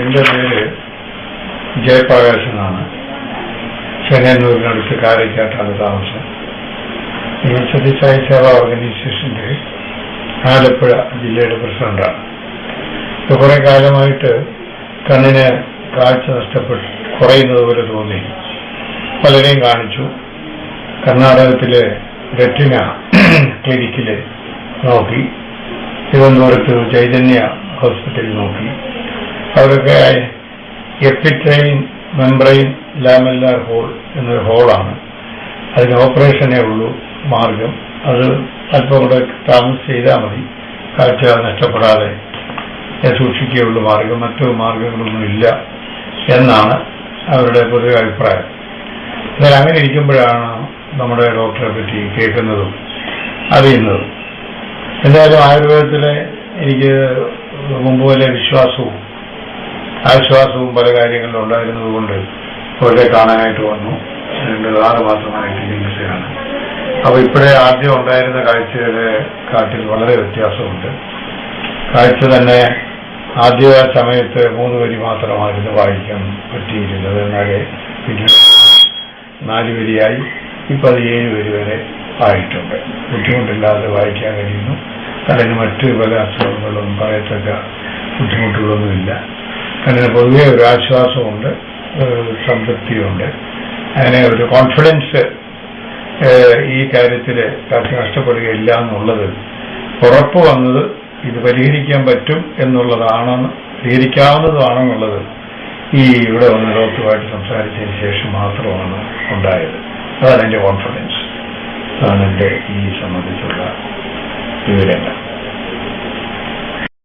എൻ്റെ പേര് ജയപ്രകാശ് എന്നാണ്. ചെങ്ങന്നൂരിനടുത്ത് കാരയ്ക്കാട്ടാണ് താമസം. ഈ സത്യസായി സേവാ ഓർഗനൈസേഷന്റെ ആലപ്പുഴ ജില്ലയുടെ പ്രസിഡന്റാണ്. ഇപ്പൊ കുറെ കാലമായിട്ട് കണ്ണിന് കാഴ്ച നഷ്ടപ്പെട്ട് കുറയുന്നത് പോലെ തോന്നി. പലരെയും കാണിച്ചു. കർണാടകത്തിലെ റെറ്റിന ക്ലിനിക്കില് നോക്കി, തിരുവനന്തപുരത്ത് ചൈതന്യ ഹോസ്പിറ്റലിൽ നോക്കി. അവരൊക്കെ എപ്പിട്രെയിൻ മെംബ്രെയിൻ ലാമെല്ലാർ ഹോൾ എന്നൊരു ഹോളാണ്. അതിന് ഓപ്പറേഷനേ ഉള്ളൂ മാർഗം. അത് അല്പം കൂടെ താമസം ചെയ്താൽ മതി, കാഴ്ച നഷ്ടപ്പെടാതെ സൂക്ഷിക്കുകയുള്ളൂ മാർഗം. മറ്റു മാർഗങ്ങളൊന്നുമില്ല എന്നാണ് അവരുടെ പൊതുവെ അഭിപ്രായം. എന്നാൽ അങ്ങനെ ഇരിക്കുമ്പോഴാണ് നമ്മുടെ ഡോക്ടറെ പറ്റി കേൾക്കുന്നതും അറിയുന്നതും. എന്തായാലും ആയുർവേദത്തിലെ എനിക്ക് മുമ്പ് പോലെ വിശ്വാസവും ആശ്വാസവും പല കാര്യങ്ങളിലും ഉണ്ടായിരുന്നത് കൊണ്ട് അവരെ കാണാനായിട്ട് വന്നു. 6 മാസമായിട്ട് ചികിത്സയാണ്. അപ്പൊ ഇപ്പോഴേ ആദ്യം ഉണ്ടായിരുന്ന കാഴ്ചയുടെ കാട്ടിൽ വളരെ വ്യത്യാസമുണ്ട്. കാഴ്ച തന്നെ ആദ്യ സമയത്ത് 3 വരി മാത്രമായിരുന്നു വായിക്കാൻ പറ്റിയിരുന്നത്. എന്നാലേ പിന്നെ 4 വരിയായി. ഇപ്പൊ അത് 7 വരി വരെ ആയിട്ടുണ്ട്. ബുദ്ധിമുട്ടില്ലാതെ വായിക്കാൻ കഴിയുന്നു. കണ്ണിന് മറ്റ് പല അസുഖങ്ങളും പറയത്തക്ക ബുദ്ധിമുട്ടുകളൊന്നുമില്ല. കണ്ണിന് പൊതുവെ ഒരു ആശ്വാസമുണ്ട്, സംതൃപ്തിയുണ്ട്. അങ്ങനെ ഒരു കോൺഫിഡൻസ് ഈ കാര്യത്തിൽ കാഴ്ച നഷ്ടപ്പെടുകയില്ല എന്നുള്ളത് ഉറപ്പ് വന്നത് ഇത് പരിഹരിക്കാൻ പറ്റും പരിഹരിക്കാവുന്നതാണെന്നുള്ളത് ഈ ഇവിടെ വന്ന് ഡോക്ടറുമായിട്ട് സംസാരിച്ചതിന് ശേഷം മാത്രമാണ് ഉണ്ടായത്. അതാണ് എൻ്റെ കോൺഫിഡൻസ്. അതാണ് എൻ്റെ ഈ സംബന്ധിച്ചുള്ള വിവരങ്ങൾ.